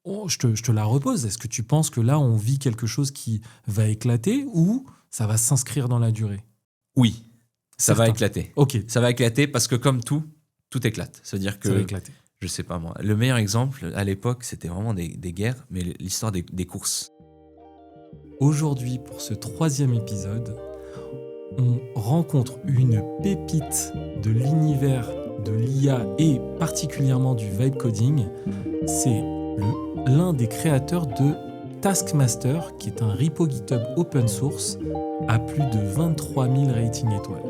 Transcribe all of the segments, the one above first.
Je te la repose. Est-ce que tu penses que là, on vit quelque chose qui va éclater ou ça va s'inscrire dans la durée? Oui, ça va Certain. éclater. Ok, Ça va éclater parce que comme tout éclate. C'est-à-dire ça va que, éclater. je sais pas moi, le meilleur exemple à l'époque, c'était vraiment des guerres, mais l'histoire des courses. Aujourd'hui, pour ce 3e épisode, on rencontre une pépite de l'univers de l'IA et particulièrement du vibe coding. C'est l'un des créateurs de Taskmaster, qui est un repo GitHub open source à plus de 23 000 ratings étoiles.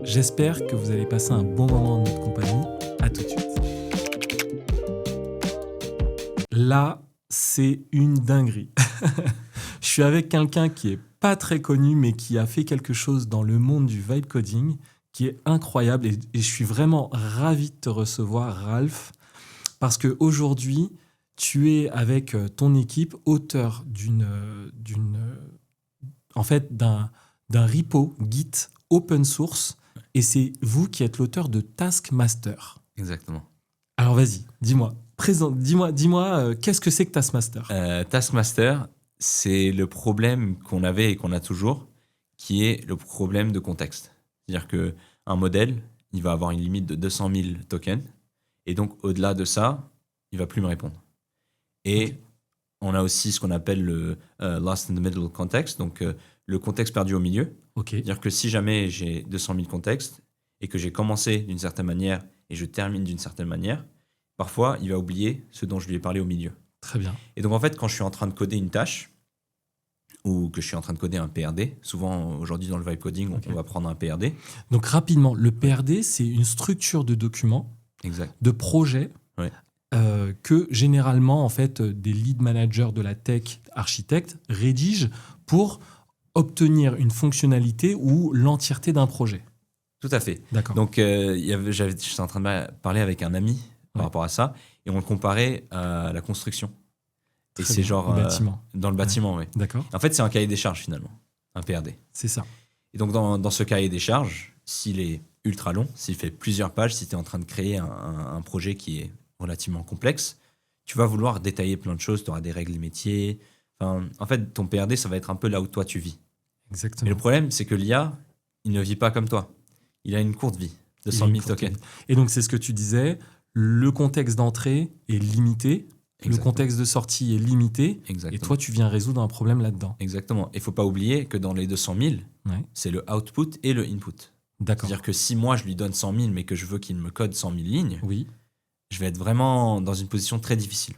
J'espère que vous allez passer un bon moment en notre compagnie. À tout de suite. Là, c'est une dinguerie. Je suis avec quelqu'un qui est pas très connu, mais qui a fait quelque chose dans le monde du vibe coding qui est incroyable. Et je suis vraiment ravi de te recevoir, Ralph, parce qu'aujourd'hui, tu es avec ton équipe auteur d'un repo Git open source, et c'est vous qui êtes l'auteur de Taskmaster. Exactement. Alors vas-y, dis-moi, qu'est-ce que c'est que Taskmaster? Taskmaster, c'est le problème qu'on avait et qu'on a toujours, qui est le problème de contexte. C'est-à-dire qu'un modèle, il va avoir une limite de 200 000 tokens, et donc au-delà de ça, il va plus me répondre. Et on a aussi ce qu'on appelle le lost in the middle context, donc le contexte perdu au milieu. Ok, C'est-à-dire que si jamais j'ai 200 000 contextes et que j'ai commencé d'une certaine manière et je termine d'une certaine manière, parfois il va oublier ce dont je lui ai parlé au milieu. très bien. Et donc en fait, quand je suis en train de coder une tâche ou que je suis en train de coder un PRD, souvent aujourd'hui dans le vibe coding, Ok. on va prendre un PRD. Donc rapidement, le PRD, c'est une structure de document, Exact. de projet, Ouais. que généralement en fait des lead managers de la tech, architectes, rédigent pour obtenir une fonctionnalité ou l'entièreté d'un projet. Tout à fait. D'accord. Donc j'étais en train de parler avec un ami par Ouais. rapport à ça et on le comparait à la construction. Et Très c'est bien. genre Le bâtiment. dans le bâtiment, oui. D'accord. En fait, c'est un cahier des charges finalement, un PRD. C'est ça. Et donc dans ce cahier des charges, s'il est ultra long, s'il fait plusieurs pages, si tu es en train de créer un projet qui est relativement complexe, tu vas vouloir détailler plein de choses, tu auras des règles métiers. Enfin, en fait, ton PRD, ça va être un peu là où toi tu vis. Mais Exactement. le problème, c'est que l'IA, il ne vit pas comme toi. Il a une courte vie de Il y a 100 une 000 courte tokens. vie. Et donc c'est ce que tu disais, le contexte d'entrée est limité, le Exactement. contexte de sortie est limité, Exactement. et toi tu viens résoudre un problème là-dedans. Exactement. Il ne faut pas oublier que dans les 200 000, Ouais. c'est le output et le input. D'accord. C'est-à-dire que si moi, je lui donne 100 000, mais que je veux qu'il me code 100 000 lignes, Oui. je vais être vraiment dans une position très difficile.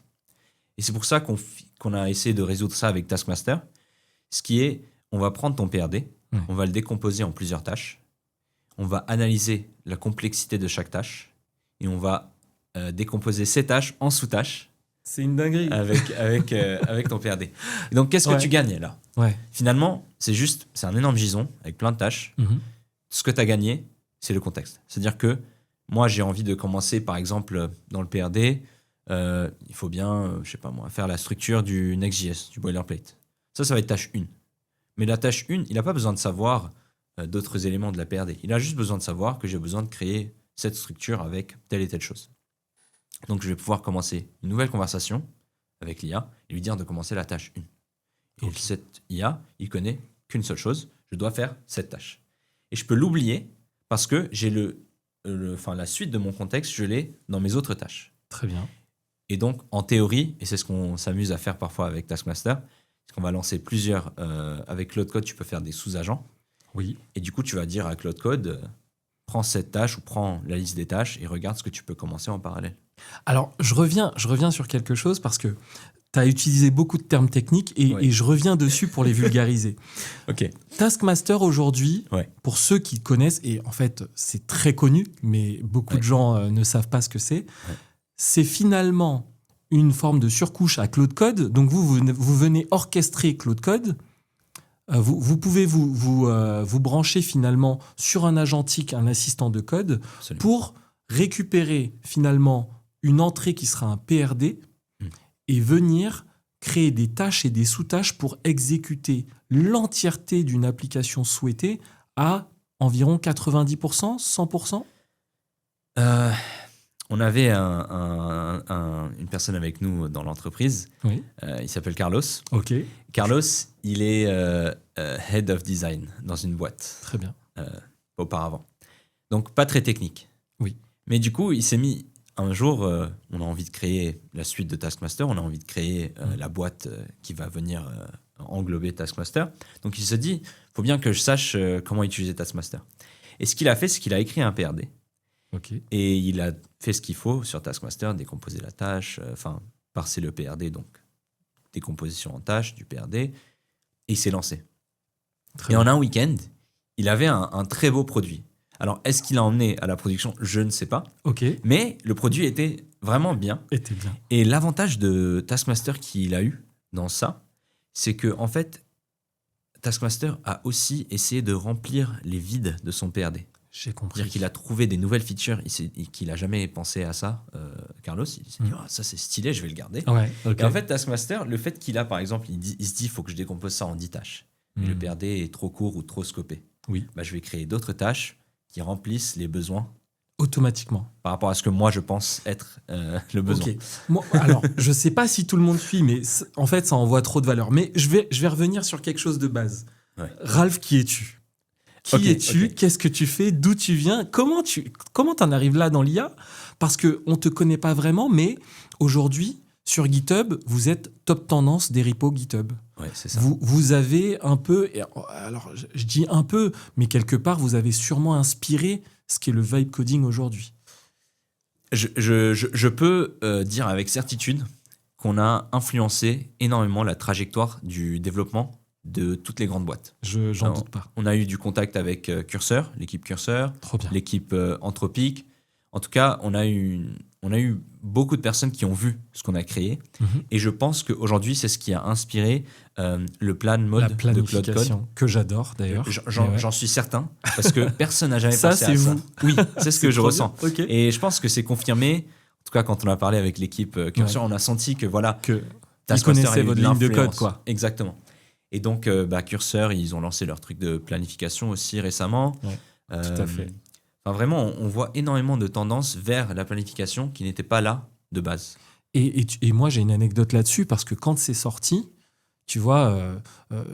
Et c'est pour ça qu'on a essayé de résoudre ça avec Taskmaster. Ce qui est, on va prendre ton PRD, Ouais. on va le décomposer en plusieurs tâches, on va analyser la complexité de chaque tâche, et on va décomposer ces tâches en sous-tâches C'est une dinguerie. avec ton PRD. Et donc, qu'est-ce Ouais. que tu gagnes là? Ouais. Finalement, c'est un énorme gison avec plein de tâches. Mhm. Ce que tu as gagné, c'est le contexte. C'est-à-dire que moi, j'ai envie de commencer, par exemple, dans le PRD, il faut bien, je sais pas moi, faire la structure du Next.js, du boilerplate. Ça va être tâche 1. Mais la tâche 1, il n'a pas besoin de savoir d'autres éléments de la PRD. Il a juste besoin de savoir que j'ai besoin de créer cette structure avec telle et telle chose. Donc, je vais pouvoir commencer une nouvelle conversation avec l'IA et lui dire de commencer la tâche 1. Et Ok. cette IA, il connaît qu'une seule chose, je dois faire cette tâche. Et je peux l'oublier parce que j'ai la suite de mon contexte, je l'ai dans mes autres tâches. Très bien. Et donc, en théorie, et c'est ce qu'on s'amuse à faire parfois avec Taskmaster, c'est qu'on va lancer plusieurs... avec Claude Code, tu peux faire des sous-agents. Oui. Et du coup, tu vas dire à Claude Code, prends cette tâche ou prends la liste des tâches et regarde ce que tu peux commencer en parallèle. Alors, je reviens sur quelque chose parce que tu as utilisé beaucoup de termes techniques Ouais. et je reviens dessus pour les vulgariser. Ok. Taskmaster aujourd'hui, Ouais. pour ceux qui connaissent, et en fait c'est très connu, mais beaucoup de gens ne savent pas ce que c'est, c'est finalement une forme de surcouche à Claude Code. Donc vous venez orchestrer Claude Code. Vous pouvez vous brancher finalement sur un agentique, un assistant de code, Absolument. pour récupérer finalement une entrée qui sera un PRD et venir créer des tâches et des sous-tâches pour exécuter l'entièreté d'une application souhaitée à environ 90%, 100%. on avait une personne avec nous dans l'entreprise. Oui. Il s'appelle Carlos. Ok. Carlos, il est Head of Design dans une boîte Très bien. auparavant. Donc, pas très technique. Oui. Mais du coup, il s'est mis un jour, on a envie de créer la suite de Taskmaster, on a envie de créer la boîte qui va venir englober Taskmaster. Donc, il se dit, il faut bien que je sache comment utiliser Taskmaster. Et ce qu'il a fait, c'est qu'il a écrit un PRD. Ok. Et il a fait ce qu'il faut sur Taskmaster, décomposer la tâche, parser le PRD, donc décomposition en tâches du PRD, et il s'est lancé. Très Et bien. en un week-end, il avait un très beau produit. Alors, est-ce qu'il l'a emmené à la production ? Je ne sais pas. Ok. Mais le produit était vraiment bien. Était bien. Et l'avantage de Taskmaster qu'il a eu dans ça, c'est que en fait, Taskmaster a aussi essayé de remplir les vides de son PRD. J'ai compris. C'est-à-dire qu'il a trouvé des nouvelles features et qu'il n'a jamais pensé à ça, Carlos. Il s'est dit, ça c'est stylé, je vais le garder. Ouais, ok. Et en fait, Taskmaster, le fait qu'il a, par exemple, il se dit, il faut que je décompose ça en 10 tâches. Mais le PRD est trop court ou trop scopé. Oui. Bah, je vais créer d'autres tâches qui remplissent les besoins Automatiquement. par rapport à ce que moi, je pense être le besoin. Ok. Moi, alors, je sais pas si tout le monde suit, mais en fait, ça envoie trop de valeur. Mais je vais revenir sur quelque chose de base. Ouais. Ralph, qui es-tu ? Ok, es-tu ? ok. Qu'est-ce que tu fais ? D'où tu viens ? Comment t'en arrives là dans l'IA ? Parce qu'on ne te connaît pas vraiment, mais aujourd'hui, sur GitHub, vous êtes top tendance des repos GitHub. Ouais, c'est ça. Vous avez un peu, alors je dis un peu, mais quelque part, vous avez sûrement inspiré ce qu'est le vibe coding aujourd'hui. Je peux dire avec certitude qu'on a influencé énormément la trajectoire du développement de toutes les grandes boîtes. J'en Alors, doute pas. On a eu du contact avec Cursor, l'équipe Cursor, Trop bien. l'équipe Anthropic. En tout cas, on a eu beaucoup de personnes qui ont vu ce qu'on a créé. Mhm. Et je pense qu'aujourd'hui, c'est ce qui a inspiré le plan mode La de Claude Code. planification, que j'adore d'ailleurs. Mais ouais. J'en suis certain, parce que personne n'a jamais Ça, pensé c'est à ça. vous. Oui, c'est ce que je trop ressens. bien. Ok. Et je pense que c'est confirmé. En tout cas, quand on a parlé avec l'équipe Cursor, on a senti que voilà, Que ils Taskmaster connaissaient a eu votre de ligne de code, l'influence. quoi. Exactement. Et donc, Cursor, ils ont lancé leur truc de planification aussi récemment. Ouais, tout à fait. Enfin, vraiment, on voit énormément de tendances vers la planification qui n'était pas là de base. Et moi, j'ai une anecdote là-dessus, parce que quand c'est sorti, tu vois,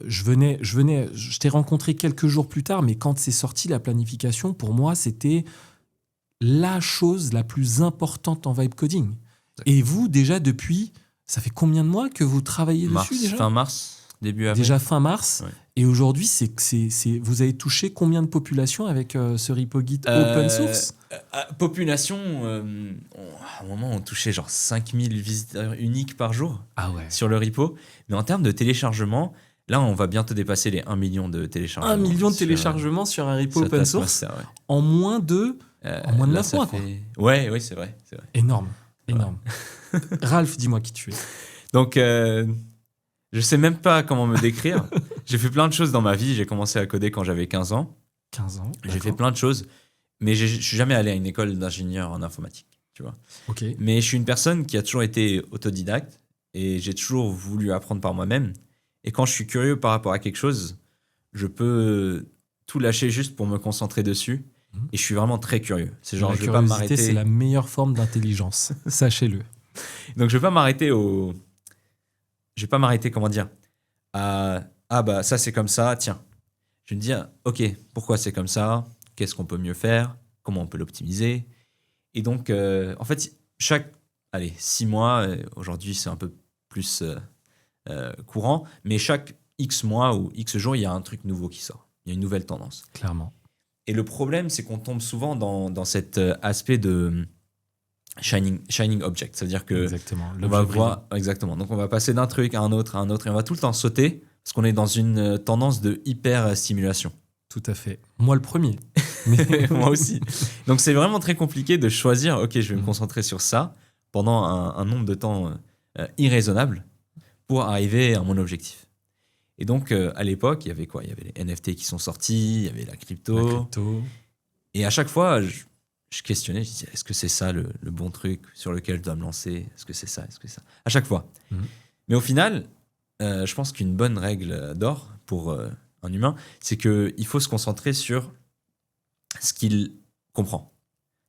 je t'ai rencontré quelques jours plus tard, mais quand c'est sorti, la planification, pour moi, c'était la chose la plus importante en vibe coding. Et vous, déjà, depuis, ça fait combien de mois que vous travaillez dessus déjà ? Fin mars, début avril. Déjà fin mars. Ouais. Et aujourd'hui, vous avez touché combien de populations avec ce repo Git open source ? Population, à un moment, on touchait genre 5000 visiteurs uniques par jour Ah ouais. sur le repo. Mais en termes de téléchargement, là, on va bientôt dépasser les 1 million de téléchargements. 1 million de sur- téléchargements sur un repo sur open source Taskmaster, ouais. en moins de Là, 9 ça mois. fait- Quoi. Ouais, oui, c'est vrai. Énorme. Ralph, dis-moi qui tu es. Donc, je sais même pas comment me décrire. J'ai fait plein de choses dans ma vie. J'ai commencé à coder quand j'avais 15 ans. 15 ans. J'ai fait plein de choses, mais je suis jamais allé à une école d'ingénieur en informatique, tu vois. Ok. Mais je suis une personne qui a toujours été autodidacte et j'ai toujours voulu apprendre par moi-même. Et quand je suis curieux par rapport à quelque chose, je peux tout lâcher juste pour me concentrer dessus. Et je suis vraiment très curieux. C'est genre, La je vais pas curiosité, m'arrêter. c'est la meilleure forme d'intelligence. Sachez-le. Donc, je vais pas m'arrêter Je vais pas m'arrêter, comment dire, à ah bah ça c'est comme ça, tiens. Je vais me dire, ok, pourquoi c'est comme ça ? Qu'est-ce qu'on peut mieux faire ? Comment on peut l'optimiser ? Et donc, en fait, chaque 6 mois, aujourd'hui c'est un peu plus courant, mais chaque X mois ou X jours, il y a un truc nouveau qui sort. Il y a une nouvelle tendance. Clairement. Et le problème, c'est qu'on tombe souvent dans cet aspect de shining object. C'est-à-dire que Exactement. on va voir exactement. Donc on va passer d'un truc à un autre, et on va tout le temps sauter parce qu'on est dans une tendance de hyper stimulation. Tout à fait. Moi le premier. Moi aussi. Donc c'est vraiment très compliqué de choisir. Ok, je vais me concentrer sur ça pendant un nombre de temps irraisonnable pour arriver à mon objectif. Et donc à l'époque, il y avait quoi ? Il y avait les NFT qui sont sortis, il y avait la crypto. Et à chaque fois, je questionnais, je disais, est-ce que c'est ça le bon truc sur lequel je dois me lancer ? Est-ce que c'est ça ? À chaque fois. Mais au final, je pense qu'une bonne règle d'or pour un humain, c'est qu'il faut se concentrer sur ce qu'il comprend.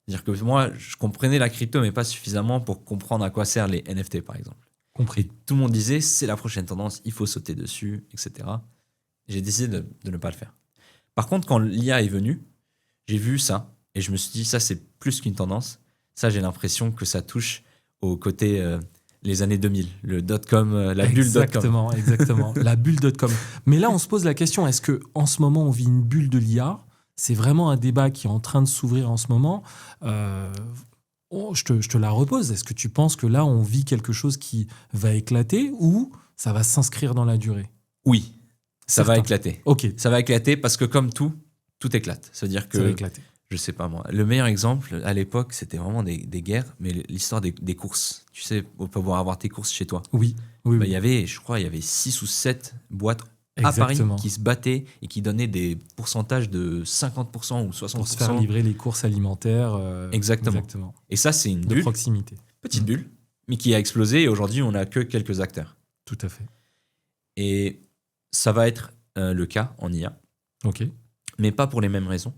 C'est-à-dire que moi, je comprenais la crypto, mais pas suffisamment pour comprendre à quoi servent les NFT, par exemple. Compris. Et tout le monde disait, c'est la prochaine tendance, il faut sauter dessus, etc. J'ai décidé de ne pas le faire. Par contre, quand l'IA est venue, j'ai vu ça et je me suis dit, ça, c'est plus qu'une tendance. Ça, j'ai l'impression que ça touche au côté les années 2000, le dot-com, la bulle dot-com. Exactement. La bulle .com. Mais là, on se pose la question, est-ce qu'en ce moment, on vit une bulle de l'IA ? C'est vraiment un débat qui est en train de s'ouvrir en ce moment. Je te la repose. Est-ce que tu penses que là, on vit quelque chose qui va éclater ou ça va s'inscrire dans la durée ? Oui, ça va Certain. éclater. Ok, Ça va éclater parce que comme tout éclate. C'est-à-dire ça va que, éclater. je sais pas moi, le meilleur exemple à l'époque, c'était vraiment des guerres, mais l'histoire des courses. Tu sais, pour pouvoir avoir tes courses chez toi. Oui, oui, Bah, oui. il y avait 6 ou 7 boîtes à Paris Exactement. qui se battaient et qui donnaient des pourcentages de 50% ou 60%. Pour se faire livrer les courses alimentaires. Exactement. Et ça, c'est une De bulle, proximité. petite bulle, mais qui a explosé et aujourd'hui, on n'a que quelques acteurs. Tout à fait. Et ça va être le cas en IA, Ok. mais pas pour les mêmes raisons.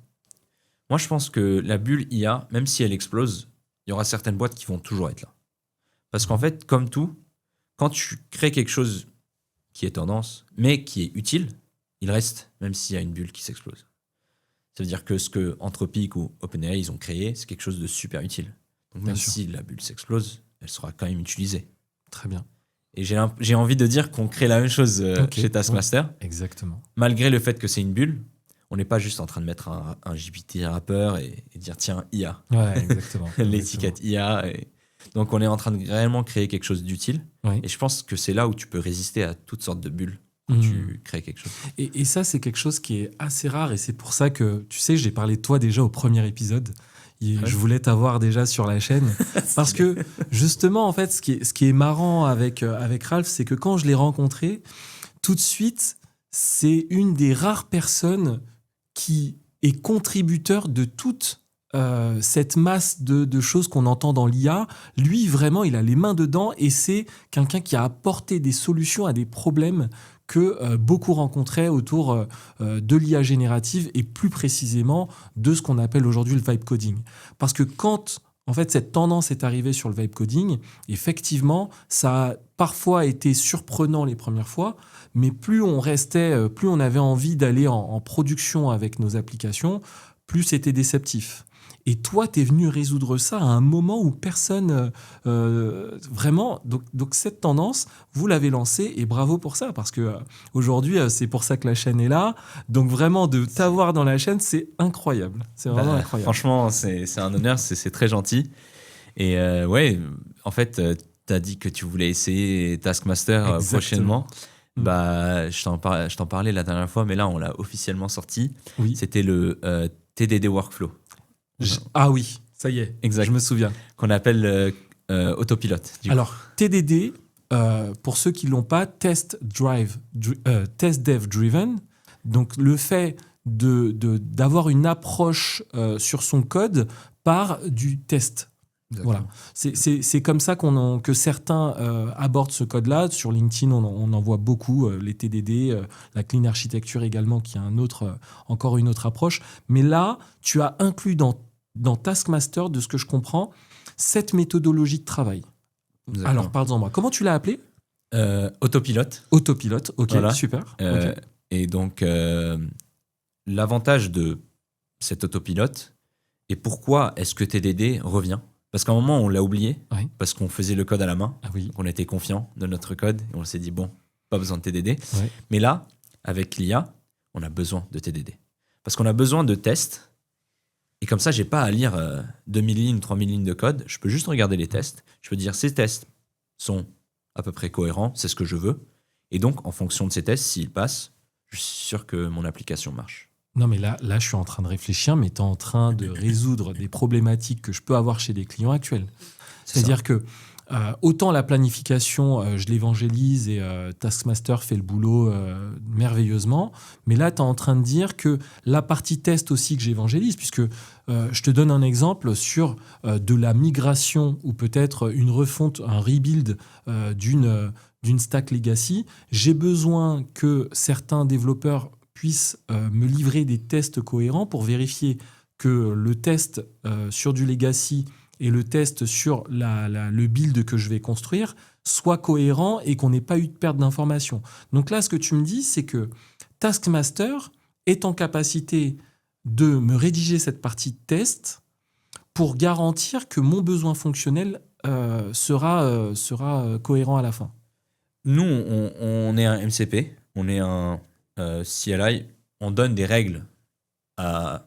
Moi, je pense que la bulle IA, même si elle explose, il y aura certaines boîtes qui vont toujours être là. Parce qu'en fait, comme tout, quand tu crées quelque chose qui est tendance, mais qui est utile, il reste, même s'il y a une bulle qui s'explose. Ça veut dire que ce que Anthropic ou OpenAI ils ont créé, c'est quelque chose de super utile. Donc Bien même sûr. si la bulle s'explose, elle sera quand même utilisée. Très bien. Et j'ai envie de dire qu'on crée la même chose Ok. chez Taskmaster. Exactement. Malgré le fait que c'est une bulle, on n'est pas juste en train de mettre un GPT wrapper et dire tiens, IA, Ouais, exactement. l'étiquette IA. Donc on est en train de réellement créer quelque chose d'utile. Oui. Et je pense que c'est là où tu peux résister à toutes sortes de bulles quand Mhm. tu crées quelque chose. Et ça, c'est quelque chose qui est assez rare. Et c'est pour ça que, tu sais, j'ai parlé de toi déjà au premier épisode. Et Ouais. je voulais t'avoir déjà sur la chaîne. Parce que, justement, en fait, ce qui est marrant avec Ralph, c'est que quand je l'ai rencontré, tout de suite, c'est une des rares personnes qui est contributeur de toute cette masse de choses qu'on entend dans l'IA. Lui, vraiment, il a les mains dedans et c'est quelqu'un qui a apporté des solutions à des problèmes que beaucoup rencontraient autour de l'IA générative et plus précisément de ce qu'on appelle aujourd'hui le vibe coding. Parce que quand en fait cette tendance est arrivée sur le vibe coding, effectivement, ça a parfois été surprenant les premières fois, mais plus on restait, plus on avait envie d'aller en production avec nos applications, plus c'était déceptif. Et toi, tu es venu résoudre ça à un moment où personne vraiment. Donc cette tendance, vous l'avez lancée et bravo pour ça parce que aujourd'hui, c'est pour ça que la chaîne est là. Donc vraiment de t'avoir dans la chaîne, c'est incroyable. C'est vraiment incroyable. Franchement, c'est un honneur, c'est très gentil. Et ouais, en fait, tu as dit que tu voulais essayer Taskmaster Exactement. prochainement. Mm. Bah, je t'en parlais la dernière fois, mais là, on l'a officiellement sorti. Oui. C'était le TDD Workflow. Ah oui, ça y est. Exact. Je me souviens. Qu'on appelle autopilote. du coup. Alors, TDD, pour ceux qui ne l'ont pas, Test Dev Driven. Donc, le fait d'avoir une approche sur son code par du test. Voilà. C'est comme ça que certains abordent ce code-là. Sur LinkedIn, on en voit beaucoup, les TDD, la Clean Architecture également, qui a encore une autre approche. Mais là, tu as inclus dans Taskmaster, de ce que je comprends, cette méthodologie de travail. Exactement. Alors, parle-en-moi. Comment tu l'as appelé ? Autopilote. Autopilote. Ok, Voilà. super. Euh, Ok. Et donc, l'avantage de cet autopilote et pourquoi est-ce que TDD revient ? Parce qu'à un moment, on l'a oublié, Oui. parce qu'on faisait le code à la main, Ah oui. donc on était confiant de notre code et on s'est dit, bon, pas besoin de TDD. Ouais. Mais là, avec l'IA, on a besoin de TDD. Parce qu'on a besoin de tests. Et comme ça, j'ai pas à lire 2000 lignes, 3000 lignes de code. Je peux juste regarder les tests. Je peux dire, ces tests sont à peu près cohérents, c'est ce que je veux. Et donc, en fonction de ces tests, s'ils passent, je suis sûr que mon application marche. Non, mais là, je suis en train de réfléchir, mais tu es en train de résoudre des problématiques que je peux avoir chez des clients actuels. C'est-à-dire que autant la planification, je l'évangélise et Taskmaster fait le boulot merveilleusement, mais là, tu es en train de dire que la partie test aussi que j'évangélise, puisque je te donne un exemple sur de la migration ou peut-être une refonte, un rebuild d'une stack legacy, j'ai besoin que certains développeurs puissent me livrer des tests cohérents pour vérifier que le test sur du legacy et le test sur le build que je vais construire soient cohérents et qu'on n'ait pas eu de perte d'informations. Donc là, ce que tu me dis, c'est que Taskmaster est en capacité de me rédiger cette partie de test pour garantir que mon besoin fonctionnel sera cohérent à la fin. Nous, on est un MCP, on est un CLI, on donne des règles à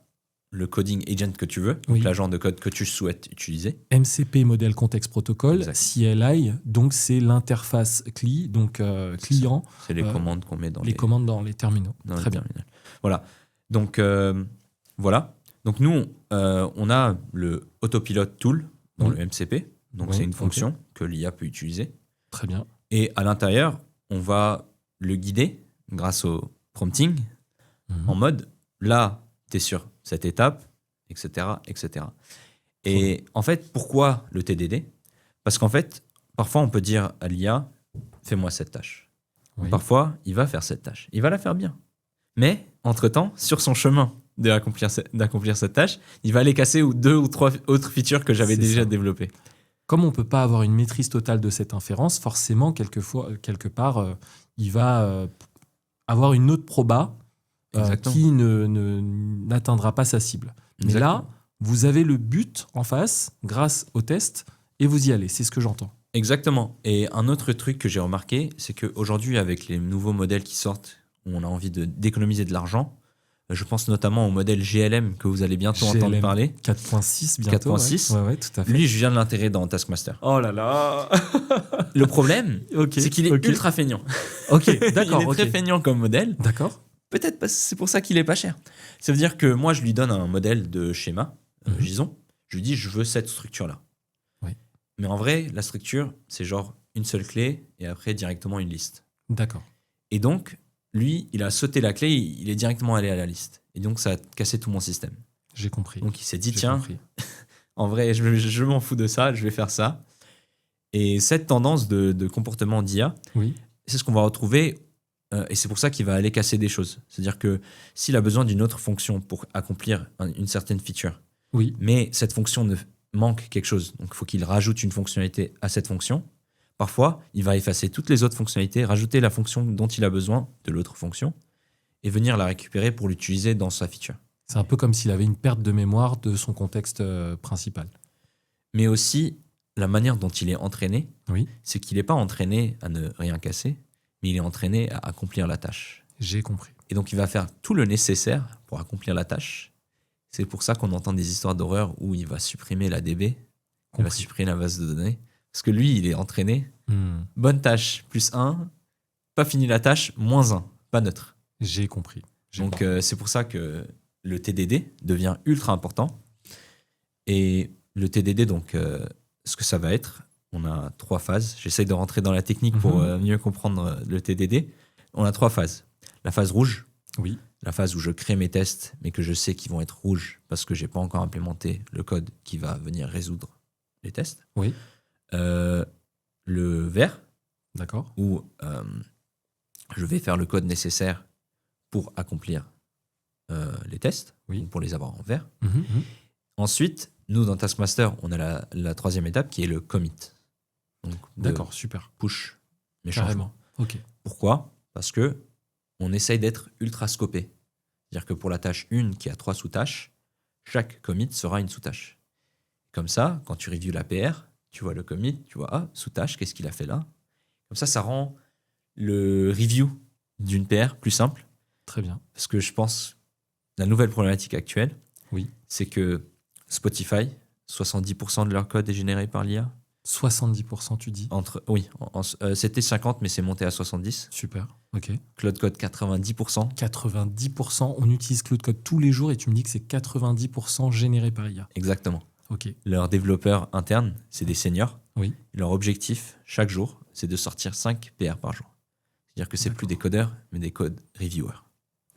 le coding agent que tu veux, donc l'agent de code que tu souhaites utiliser. MCP, modèle contexte protocole, Exact. CLI, donc c'est l'interface CLI, donc client. C'est les commandes qu'on met dans les commandes dans les terminaux. Très bien. Voilà. Donc, voilà. Donc, nous, on a le autopilot tool dans le MCP. Donc, c'est une fonction que l'IA peut utiliser. Très bien. Et à l'intérieur, on va le guider grâce au prompting en mode, là, tu es sur cette étape, etc., etc. Et en fait, pourquoi le TDD ? Parce qu'en fait, parfois, on peut dire à l'IA, fais-moi cette tâche. Oui. Parfois, il va faire cette tâche. Il va la faire bien. Mais, entre-temps, sur son chemin d'accomplir cette tâche, il va aller casser 2 ou 3 autres features que j'avais déjà développées. Comme on ne peut pas avoir une maîtrise totale de cette inférence, forcément, quelque part, il va avoir une autre proba qui n'atteindra pas sa cible. Mais là, vous avez le but en face grâce au test et vous y allez. C'est ce que j'entends. Exactement. Et un autre truc que j'ai remarqué, c'est qu'aujourd'hui, avec les nouveaux modèles qui sortent, où on a envie d'économiser de l'argent, je pense notamment au modèle GLM que vous allez bientôt entendre parler. 4.6 bientôt. 4.6. Ouais, tout à fait. Lui, je viens de l'intégrer dans Taskmaster. Oh là là. Le problème, c'est qu'il est ultra feignant. Ok, d'accord. Il est très feignant comme modèle. D'accord. Peut-être parce que c'est pour ça qu'il est pas cher. Ça veut dire que moi, je lui donne un modèle de schéma, JSON. Je lui dis, je veux cette structure-là. Oui. Mais en vrai, la structure, c'est genre une seule clé et après directement une liste. D'accord. Et donc, lui, il a sauté la clé, il est directement allé à la liste. Et donc, ça a cassé tout mon système. J'ai compris. Donc, il s'est dit, tiens, en vrai, je m'en fous de ça, je vais faire ça. Et cette tendance de comportement d'IA, c'est ce qu'on va retrouver, et c'est pour ça qu'il va aller casser des choses. C'est-à-dire que s'il a besoin d'une autre fonction pour accomplir une certaine feature, mais cette fonction manque quelque chose, donc il faut qu'il rajoute une fonctionnalité à cette fonction. Parfois, il va effacer toutes les autres fonctionnalités, rajouter la fonction dont il a besoin de l'autre fonction et venir la récupérer pour l'utiliser dans sa feature. C'est un peu comme s'il avait une perte de mémoire de son contexte principal. Mais aussi, la manière dont il est entraîné, c'est qu'il n'est pas entraîné à ne rien casser, mais il est entraîné à accomplir la tâche. J'ai compris. Et donc, il va faire tout le nécessaire pour accomplir la tâche. C'est pour ça qu'on entend des histoires d'horreur où il va supprimer la DB, il va supprimer la base de données. Parce que lui, il est entraîné. Bonne tâche, +1. Pas fini la tâche, -1. Pas neutre. J'ai compris. Donc, c'est pour ça que le TDD devient ultra important. Et le TDD, donc, ce que ça va être, on a 3 phases. J'essaye de rentrer dans la technique pour mieux comprendre le TDD. On a 3 phases. La phase rouge. Oui. La phase où je crée mes tests, mais que je sais qu'ils vont être rouges parce que je n'ai pas encore implémenté le code qui va venir résoudre les tests. Oui. Le vert, d'accord, où je vais faire le code nécessaire pour accomplir les tests, pour les avoir en vert. Ensuite, nous, dans Taskmaster, on a la 3e étape qui est le commit. Donc, d'accord, super. Push mes changements. Ok. Pourquoi ? Parce que on essaye d'être ultra scopé. C'est-à-dire que pour la tâche 1 qui a 3 sous-tâches, chaque commit sera une sous-tâche. Comme ça, quand tu reviews la PR, tu vois le commit, tu vois, sous-tâche, qu'est-ce qu'il a fait là ? Comme ça rend le review d'une PR plus simple. Très bien. Parce que je pense, la nouvelle problématique actuelle, c'est que Spotify, 70% de leur code est généré par l'IA. 70%, tu dis ? C'était 50, mais c'est monté à 70. Super, ok. Cloud Code, 90%. 90%, on utilise Cloud Code tous les jours et tu me dis que c'est 90% généré par l'IA. Exactement. Okay. Leurs développeurs internes, c'est des seniors. Oui. Leur objectif, chaque jour, c'est de sortir 5 PR par jour. C'est-à-dire que c'est plus des codeurs, mais des code reviewers.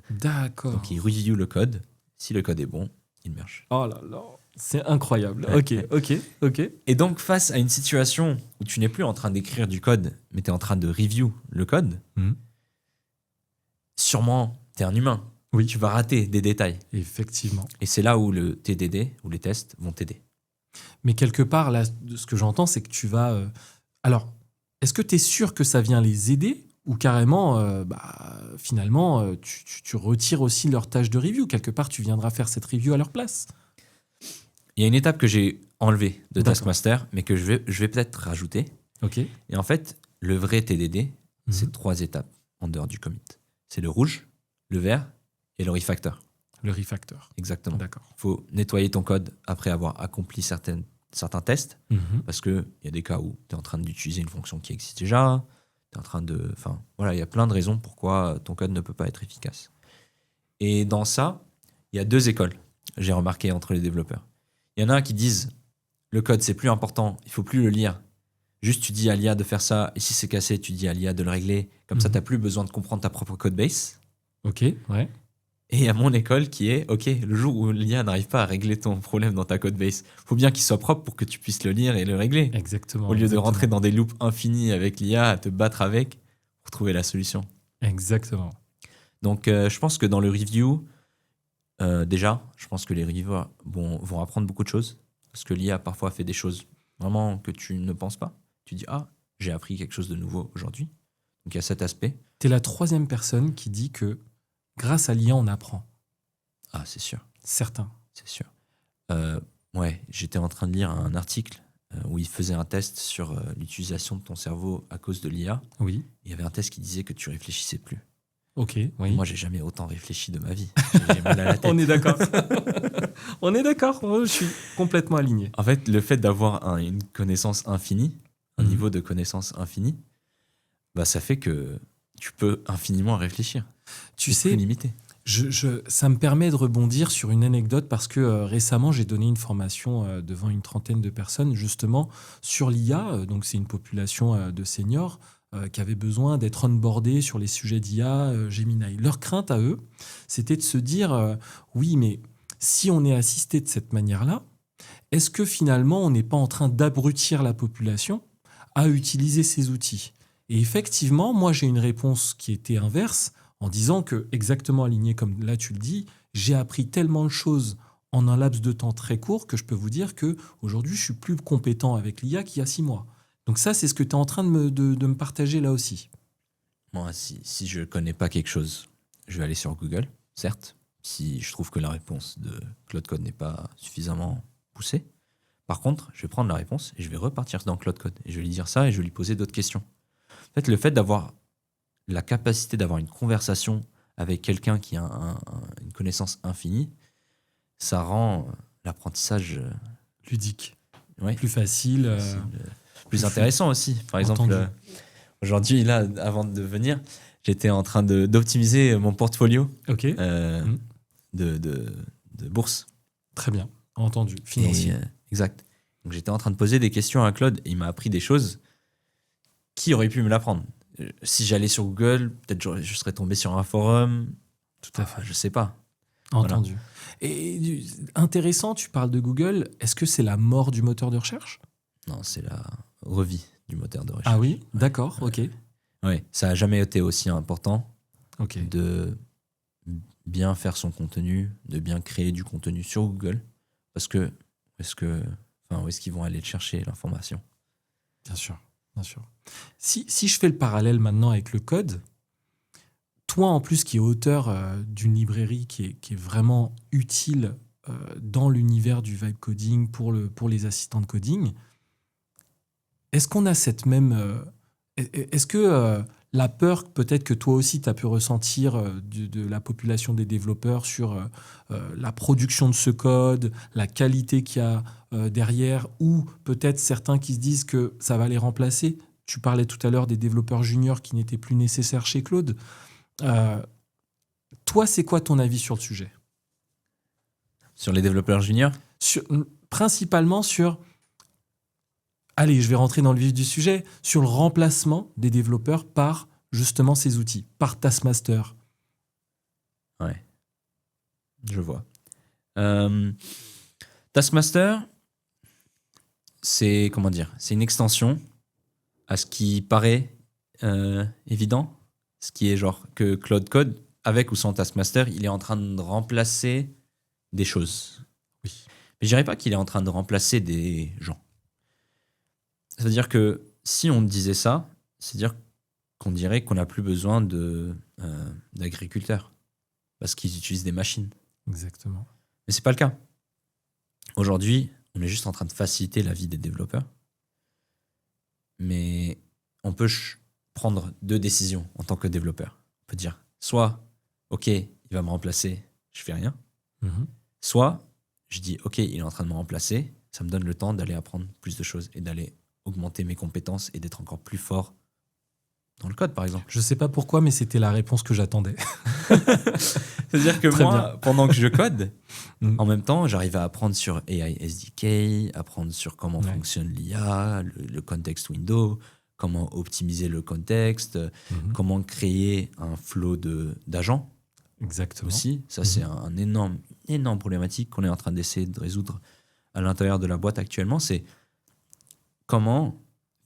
D'accord. Donc, ils reviewent le code. Si le code est bon, il merge. Oh là là, c'est incroyable. Ok. Et donc, face à une situation où tu n'es plus en train d'écrire du code, mais tu es en train de review le code, sûrement, tu es un humain. Oui, tu vas rater des détails. effectivement. Et c'est là où le TDD ou les tests vont t'aider. Mais quelque part, là, de ce que j'entends, c'est que tu vas... Alors, est-ce que tu es sûr que ça vient les aider ou carrément, finalement, tu retires aussi leur tâche de review? Quelque part, tu viendras faire cette review à leur place. Il y a une étape que j'ai enlevée de D'accord. Taskmaster, mais que je vais peut-être rajouter. OK. Et en fait, le vrai TDD, c'est Mhm. 3 étapes en dehors du commit. C'est le rouge, le vert et le refactor. Le refactor. Exactement. D'accord. Il faut nettoyer ton code après avoir accompli certains tests, Mhm. parce qu'il y a des cas où tu es en train d'utiliser une fonction qui existe déjà, tu es en train de... Enfin, voilà, il y a plein de raisons pourquoi ton code ne peut pas être efficace. Et dans ça, il y a 2 écoles, j'ai remarqué, entre les développeurs. Il y en a qui disent, le code, c'est plus important, il faut plus le lire. Juste, tu dis à l'IA de faire ça, et si c'est cassé, tu dis à l'IA de le régler. Comme ça, tu n'as plus besoin de comprendre ta propre code base. OK, ouais. Et il y a mon école qui est, OK, le jour où l'IA n'arrive pas à régler ton problème dans ta code base, faut bien qu'il soit propre pour que tu puisses le lire et le régler. Exactement. Au lieu de exactement. rentrer dans des loops infinis avec l'IA, à te battre avec pour trouver la solution. Exactement. Donc, je pense que dans le review, déjà, je pense que les reviewers vont apprendre beaucoup de choses. Parce que l'IA parfois fait des choses vraiment que tu ne penses pas. Tu dis, ah, j'ai appris quelque chose de nouveau aujourd'hui. Donc, il y a cet aspect. Tu es la 3e personne qui dit que grâce à l'IA, on apprend. Ah, c'est sûr. Certain. C'est sûr. Ouais, j'étais en train de lire un article où il faisait un test sur l'utilisation de ton cerveau à cause de l'IA. Oui. Il y avait un test qui disait que tu réfléchissais plus. OK, oui. Moi, j'ai jamais autant réfléchi de ma vie. J'ai mal à la tête. On est d'accord. On est d'accord. Je suis complètement aligné. En fait, le fait d'avoir une connaissance infinie, un Mhm. niveau de connaissance infini, bah, ça fait que tu peux infiniment réfléchir. Tu C'est sais, plus limité. ça me permet de rebondir sur une anecdote parce que récemment, j'ai donné une formation devant une 30aine de personnes justement sur l'IA. Donc, c'est une population de seniors qui avaient besoin d'être onboardés sur les sujets d'IA, Gemini. Leur crainte à eux, c'était de se dire oui, mais si on est assisté de cette manière-là, est-ce que finalement, on n'est pas en train d'abrutir la population à utiliser ces outils? Et effectivement, moi, j'ai une réponse qui était inverse en disant que, exactement aligné comme là tu le dis, j'ai appris tellement de choses en un laps de temps très court que je peux vous dire qu'aujourd'hui, je suis plus compétent avec l'IA qu'il y a 6 mois. Donc ça, c'est ce que tu es en train de me partager là aussi. Moi, si je connais pas quelque chose, je vais aller sur Google, certes, si je trouve que la réponse de Claude Code n'est pas suffisamment poussée. Par contre, je vais prendre la réponse et je vais repartir dans Claude Code. Et je vais lui dire ça et je vais lui poser d'autres questions. En fait, le fait d'avoir la capacité d'avoir une conversation avec quelqu'un qui a une connaissance infinie, ça rend l'apprentissage Ludique, ouais, plus facile. plus intéressant aussi. Par exemple, Entendu. aujourd'hui, là, avant de venir, j'étais en train d'optimiser mon portfolio Ok, de bourse. très bien, entendu. Financier. Exact. Donc j'étais en train de poser des questions à Claude et il m'a appris des choses qui auraient pu me l'apprendre. Si j'allais sur Google, peut-être je serais tombé sur un forum. Tout à fait. Je sais pas. Entendu. Et intéressant, tu parles de Google. Est-ce que c'est la mort du moteur de recherche? Non, c'est la revie du moteur de recherche. Ah oui, d'accord, ok. Ouais, ça a jamais été aussi important Ok. de bien faire son contenu, de bien créer du contenu sur Google, parce que où est-ce qu'ils vont aller chercher l'information? Bien sûr, bien sûr. Si je fais le parallèle maintenant avec le code, toi en plus qui es auteur d'une librairie qui est vraiment utile dans l'univers du vibe coding pour les assistants de coding, est-ce qu'on a cette même... est-ce que la peur peut-être que toi aussi tu as pu ressentir de la population des développeurs sur la production de ce code, la qualité qu'il y a derrière, ou peut-être certains qui se disent que ça va les remplacer? Tu parlais tout à l'heure des développeurs juniors qui n'étaient plus nécessaires chez Claude. Toi, c'est quoi ton avis sur le sujet? Sur les développeurs juniors? Principalement sur... Allez, je vais rentrer dans le vif du sujet, sur le remplacement des développeurs par justement ces outils, par Taskmaster. Ouais, je vois. Taskmaster, c'est une extension à ce qui paraît évident, ce qui est genre que Claude Code avec ou sans Taskmaster, il est en train de remplacer des choses. Oui. Mais je dirais pas qu'il est en train de remplacer des gens. C'est-à-dire que si on disait ça, c'est-à-dire qu'on dirait qu'on n'a plus besoin d'agriculteurs parce qu'ils utilisent des machines. Exactement. Mais c'est pas le cas. Aujourd'hui, on est juste en train de faciliter la vie des développeurs. Mais on peut prendre 2 décisions en tant que développeur. On peut dire soit, OK, il va me remplacer, je fais rien. Mhm. Soit, je dis, OK, il est en train de me remplacer, ça me donne le temps d'aller apprendre plus de choses et d'aller augmenter mes compétences et d'être encore plus fort dans le code, par exemple. Je sais pas pourquoi, mais c'était la réponse que j'attendais. C'est-à-dire que Très moi, bien. pendant que je code, Mm. en même temps, j'arrive à apprendre sur AI SDK, apprendre sur comment Ouais. fonctionne l'IA, le context window, comment optimiser le contexte, Mhm. comment créer un flow d'agents Exactement. aussi. Ça, c'est une énorme problématique qu'on est en train d'essayer de résoudre à l'intérieur de la boîte actuellement. C'est comment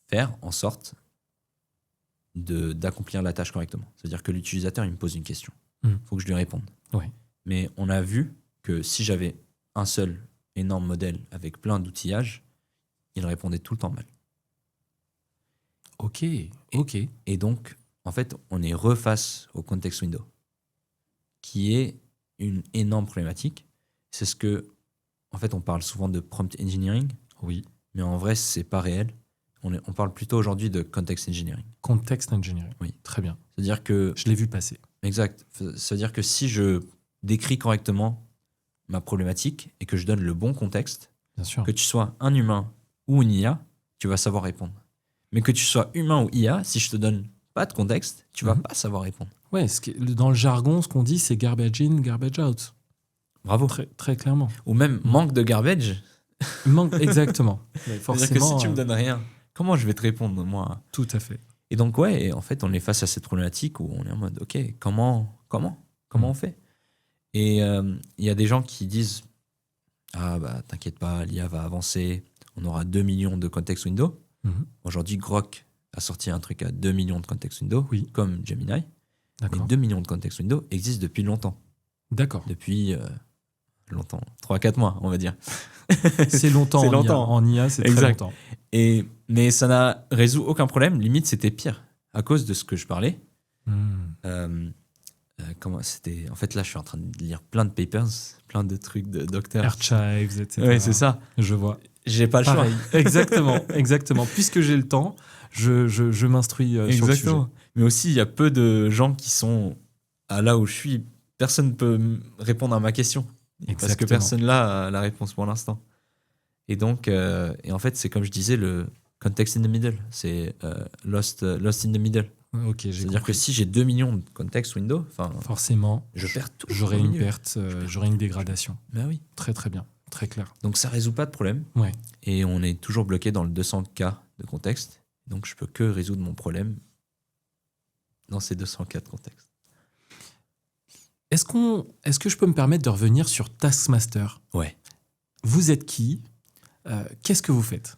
faire en sorte d'accomplir la tâche correctement. C'est-à-dire que l'utilisateur, il me pose une question. Il faut que je lui réponde. Ouais. Mais on a vu que si j'avais un seul énorme modèle avec plein d'outillages, il répondait tout le temps mal. Ok. Et donc, en fait, on est reface au context window, qui est une énorme problématique. C'est ce que, en fait, on parle souvent de prompt engineering, Oui. mais en vrai, c'est pas réel. On parle plutôt aujourd'hui de context engineering. Context engineering. Oui. Très bien. C'est-à-dire que, Je l'ai vu passer. exact, c'est-à-dire que si je décris correctement ma problématique et que je donne le bon contexte, Bien sûr. que tu sois un humain ou une IA, tu vas savoir répondre. Mais que tu sois humain ou IA, si je te donne pas de contexte, tu vas pas savoir répondre. Ouais, dans le jargon, ce qu'on dit, c'est garbage in, garbage out. Bravo. Très, très clairement. Ou même manque de garbage. Exactement. Ouais, C'est-à-dire forcément. que si tu me donnes rien, comment je vais te répondre, moi? Tout à fait. Et donc, ouais, et en fait, on est face à cette problématique où on est en mode, OK, comment on fait? Et il y a des gens qui disent, ah bah t'inquiète pas, l'IA va avancer, on aura 2 millions de context window. Mhm. Aujourd'hui, Grok a sorti un truc à 2 millions de context window, Oui. comme Gemini. Mais D'accord. 2 millions de context window existent depuis longtemps. D'accord. Depuis longtemps, 3-4 mois, on va dire. C'est longtemps. C'est en IA. longtemps. En IA, c'est très Exact. longtemps. Mais ça n'a résolu aucun problème. Limite, c'était pire à cause de ce que je parlais. Hmm. Comment c'était? En fait, là, je suis en train de lire plein de papers, plein de trucs de docteurs. Archives, etc. Oui, c'est ça. Je vois. J'ai pas le Pareil. choix. Exactement. Puisque j'ai le temps, je m'instruis sur le sujet. Exactement. Mais aussi, il y a peu de gens qui sont à là où je suis. Personne ne peut répondre à ma question. Parce que Exactement. personne n'a la réponse pour l'instant. Et donc, et en fait, c'est comme je disais, le context in the middle. C'est lost in the middle. Ok, j'ai C'est-à-dire que compris. si j'ai 2 millions de context window, Forcément, je perds tout. j'aurai au une milieu. perte, j'aurai une dégradation. Ben oui. Très très bien, très clair. Donc ça résout pas de problème. Ouais. Et on est toujours bloqué dans le 200K de contexte. Donc je peux que résoudre mon problème dans ces 200K de contexte. Est-ce que je peux me permettre de revenir sur Taskmaster? Ouais. Vous êtes qui? Qu'est-ce que vous faites?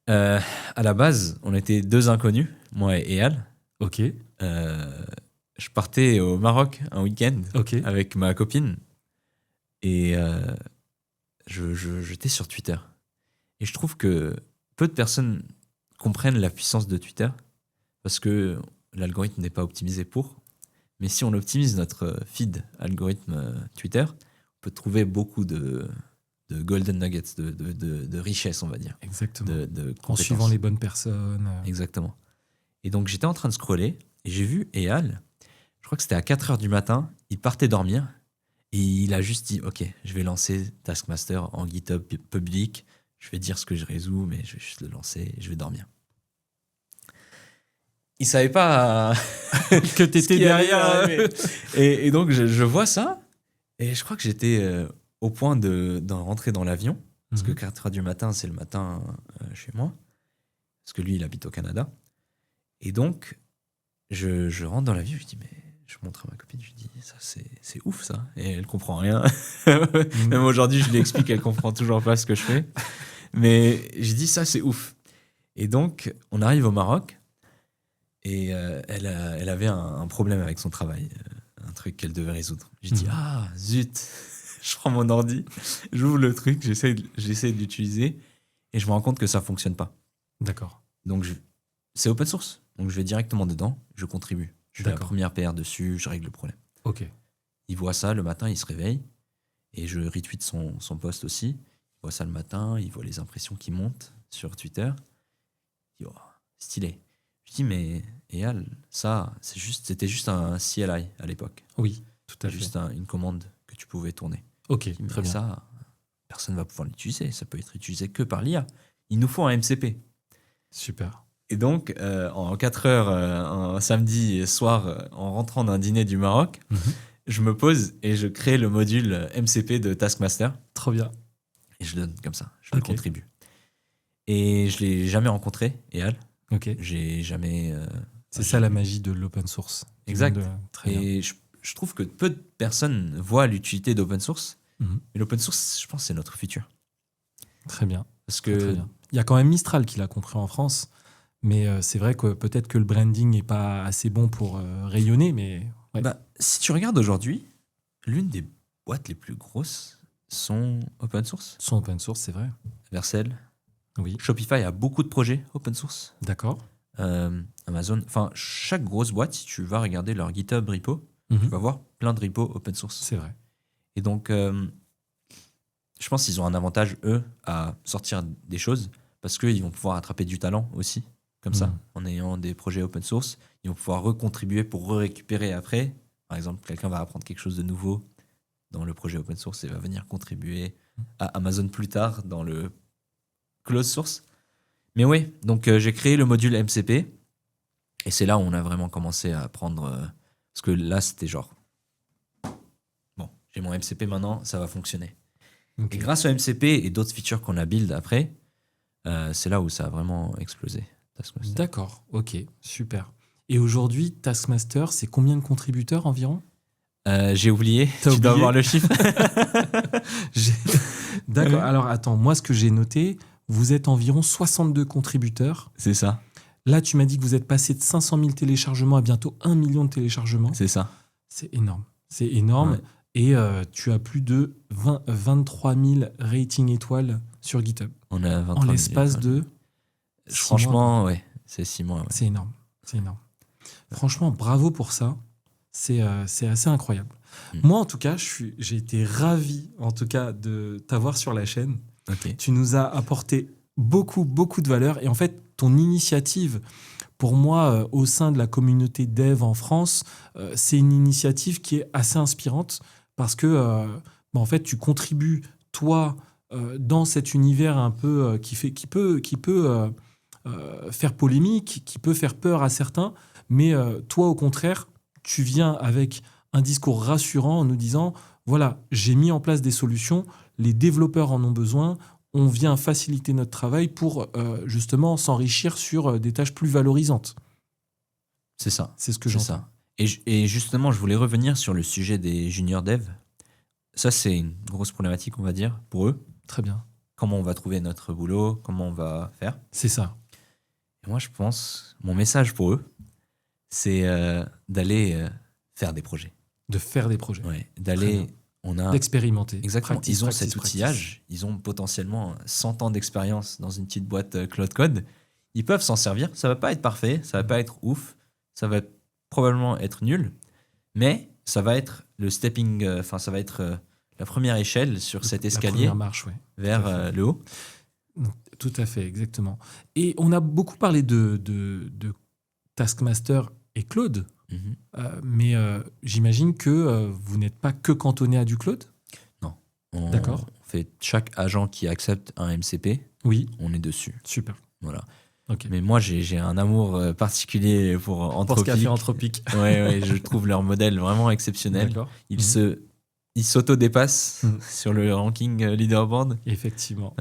À la base, on était 2 inconnus, moi et Eyal. Ok, Je partais au Maroc un week-end ok. avec ma copine et j'étais sur Twitter. Et je trouve que peu de personnes comprennent la puissance de Twitter parce que l'algorithme n'est pas optimisé pour. Mais si on optimise notre feed algorithme Twitter, on peut trouver beaucoup de golden nuggets, de richesse, on va dire. Exactement. De En compétences. suivant les bonnes personnes. Exactement. Et donc, j'étais en train de scroller et j'ai vu Eyal, je crois que c'était à 4 heures du matin, il partait dormir et il a juste dit « Ok, je vais lancer Taskmaster en GitHub public, je vais dire ce que je résous, mais je vais juste le lancer et je vais dormir. » Il savait pas Que t'étais derrière. et donc, je vois ça et je crois que j'étais au point d'en rentrer dans l'avion parce que 4 heures du matin, c'est le matin chez moi parce que lui, il habite au Canada. Et donc, je rentre dans l'avion, je dis, mais je montre à ma copine, je lui dis, ça c'est ouf ça. Et elle comprend rien. Même aujourd'hui, je lui explique, elle comprend toujours pas ce que je fais. Mais je dis, ça c'est ouf. Et donc, on arrive au Maroc et elle avait un problème avec son travail. truc qu'elle devait résoudre. J'ai dit, ah, zut. Je prends mon ordi, j'ouvre le truc, j'essaie d'utiliser et je me rends compte que ça fonctionne pas. D'accord. Donc, c'est open source. Donc, je vais directement dedans, je contribue. Je fais la D'accord. première PR dessus, je règle le problème. Ok. Il voit ça le matin, il se réveille et je retweet son post aussi. Il voit ça le matin, il voit les impressions qui montent sur Twitter. Il dit, oh, stylé. Je dis, mais Eyal, ça, c'était juste un CLI à l'époque. Oui, tout à fait. Juste une commande que tu pouvais tourner. Ok, Mais très bien. ça, personne ne va pouvoir l'utiliser. Ça peut être utilisé que par l'IA. Il nous faut un MCP. Super. Et donc, en 4 heures, un samedi soir, en rentrant d'un dîner du Maroc, je me pose et je crée le module MCP de Taskmaster. Trop bien. Et je le donne comme ça. Je le contribue. Et je ne l'ai jamais rencontré, Eyal. Ok. J'ai jamais... C'est ça la magie de l'open source. Exact. Très bien. Et je trouve que peu de personnes voient l'utilité d'open source. Mais l'open source, je pense, c'est notre futur. Très bien. Parce que Très bien. Il y a quand même Mistral qui l'a compris en France, mais c'est vrai que peut-être que le branding n'est pas assez bon pour rayonner, mais... Ouais. Si tu regardes aujourd'hui, l'une des boîtes les plus grosses sont open source. Sont open source, c'est vrai. Vercel. Oui. Shopify a beaucoup de projets open source. D'accord. Amazon. Enfin, chaque grosse boîte, si tu vas regarder leur GitHub repo, tu vas voir plein de repos open source. C'est vrai. Et donc, je pense qu'ils ont un avantage, eux, à sortir des choses parce qu'ils vont pouvoir attraper du talent aussi, comme ça, en ayant des projets open source. Ils vont pouvoir recontribuer pour récupérer après. Par exemple, quelqu'un va apprendre quelque chose de nouveau dans le projet open source et va venir contribuer à Amazon plus tard dans le closed source. Mais oui, donc j'ai créé le module MCP et c'est là où on a vraiment commencé à apprendre. Parce que là, c'était genre, bon, j'ai mon MCP maintenant, ça va fonctionner. Okay. Et grâce au MCP et d'autres features qu'on a build après, c'est là où ça a vraiment explosé. Taskmaster. D'accord, ok, super. Et aujourd'hui, Taskmaster, c'est combien de contributeurs environ ? J'ai oublié, tu dois avoir le chiffre. D'accord, alors attends, moi ce que j'ai noté, vous êtes environ 62 contributeurs. C'est ça. Là, tu m'as dit que vous êtes passé de 500 000 téléchargements à bientôt 1 million de téléchargements. C'est ça. C'est énorme. C'est énorme. Ouais. Et tu as plus de 23 000 ratings étoiles sur GitHub. On a 23 000 en l'espace de... Franchement, ouais, c'est 6 mois. Ouais. C'est énorme. C'est énorme. Franchement, bravo pour ça. C'est assez incroyable. Moi, en tout cas, j'ai été ravi, en tout cas, de t'avoir sur la chaîne. Okay. Tu nous as apporté beaucoup, beaucoup de valeur. Et en fait, ton initiative, pour moi, au sein de la communauté dev en France, c'est une initiative qui est assez inspirante parce que, en fait, tu contribues, toi, dans cet univers un peu qui peut faire polémique, qui peut faire peur à certains. Mais toi, au contraire, tu viens avec un discours rassurant en nous disant, voilà, j'ai mis en place des solutions, les développeurs en ont besoin, on vient faciliter notre travail pour justement s'enrichir sur des tâches plus valorisantes. C'est ça. C'est ce que j'entends. Et justement, je voulais revenir sur le sujet des juniors devs. Ça, c'est une grosse problématique, on va dire, pour eux. Très bien. Comment on va trouver notre boulot, comment on va faire. C'est ça. Et moi, je pense, mon message pour eux, c'est d'aller faire des projets. De faire des projets. Ouais, d'aller... D'expérimenter. Exactement. Ils ont cet outillage. Ils ont potentiellement 100 ans d'expérience dans une petite boîte Cloud Code. Ils peuvent s'en servir. Ça va pas être parfait. Ça va pas être ouf. Ça va probablement être nul. Mais ça va être le stepping... Enfin, ça va être la première échelle sur cet escalier marche, ouais. vers le haut. Tout à fait, exactement. Et on a beaucoup parlé de Taskmaster et Claude. Mais j'imagine que vous n'êtes pas que cantonné à du Claude. Non. D'accord. On fait chaque agent qui accepte un MCP, oui. On est dessus. Super. Voilà. Okay. Mais moi, j'ai un amour particulier pour Anthropic. Pour ce qu'a fait Anthropic. Ouais, je trouve leur modèle vraiment exceptionnel. D'accord. Ils s'auto-dépassent sur le ranking leaderboard. Effectivement.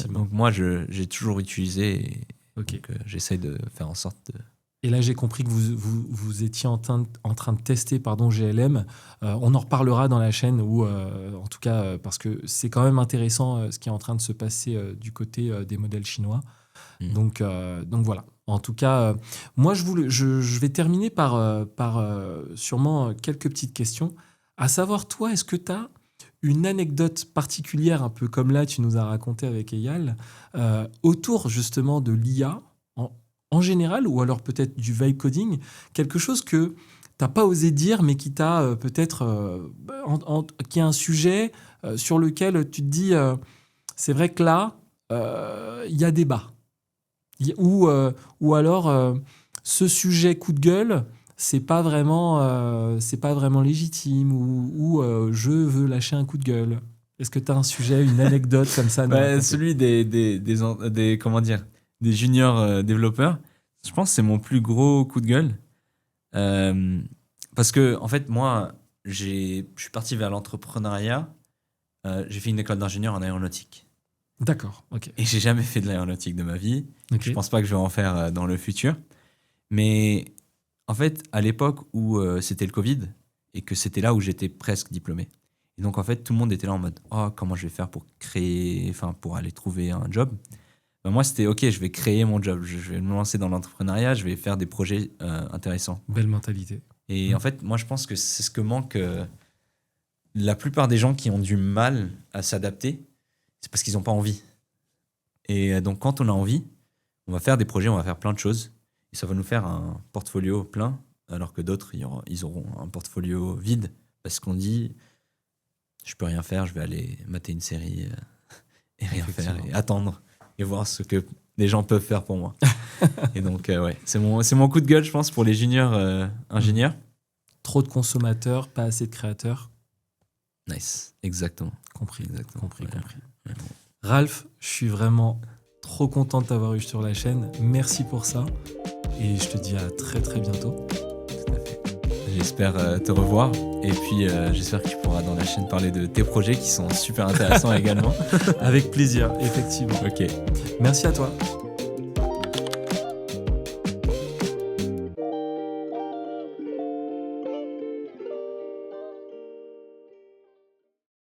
Donc moi, j'ai toujours utilisé et okay. Donc, j'essaie de faire en sorte de... Et là, j'ai compris que vous étiez en train de tester GLM. On en reparlera dans la chaîne, ou en tout cas, parce que c'est quand même intéressant ce qui est en train de se passer du côté des modèles chinois. Donc voilà. En tout cas, moi, je vais terminer par sûrement quelques petites questions. À savoir, toi, est-ce que tu as une anecdote particulière, un peu comme là, tu nous as raconté avec Eyal, autour justement de l'IA en général, ou alors peut-être du vibe coding, quelque chose que t'as pas osé dire, mais qui t'a peut-être qui est un sujet sur lequel tu te dis, c'est vrai que là, il y a débat. Ou alors, ce sujet coup de gueule, c'est pas vraiment légitime, ou je veux lâcher un coup de gueule. Est-ce que tu as un sujet, une anecdote comme ça à nous raconter? Celui des comment dire, des juniors développeurs, je pense que c'est mon plus gros coup de gueule. Parce que, en fait, moi, je suis parti vers l'entrepreneuriat. J'ai fait une école d'ingénieur en aéronautique. D'accord, ok. Et j'ai jamais fait de l'aéronautique de ma vie. Ok. Je pense pas que je vais en faire dans le futur. Mais en fait, à l'époque où c'était le Covid et que c'était là où j'étais presque diplômé. Et donc, en fait, tout le monde était là en mode « Oh, comment je vais faire pour aller trouver un job ?» Ben, moi, c'était « Ok, je vais créer mon job. Je vais me lancer dans l'entrepreneuriat. Je vais faire des projets intéressants. » Belle mentalité. Et en fait, moi, je pense que c'est ce que manque la plupart des gens qui ont du mal à s'adapter. C'est parce qu'ils n'ont pas envie. Et donc, quand on a envie, on va faire des projets, on va faire plein de choses. Et ça va nous faire un portfolio plein, alors que d'autres, ils auront un portfolio vide. Parce qu'on dit, je peux rien faire, je vais aller mater une série et rien faire, et attendre, et voir ce que les gens peuvent faire pour moi. Et donc, ouais, c'est mon coup de gueule, je pense, pour les juniors ingénieurs. Trop de consommateurs, pas assez de créateurs. Nice, exactement. Compris. Ouais. Ralph, je suis vraiment trop content de t'avoir eu sur la chaîne. Merci pour ça. Et je te dis à très très bientôt. Tout à fait. J'espère te revoir. Et puis j'espère que tu pourras dans la chaîne parler de tes projets qui sont super intéressants également. Avec plaisir, effectivement. Ok. Merci à toi.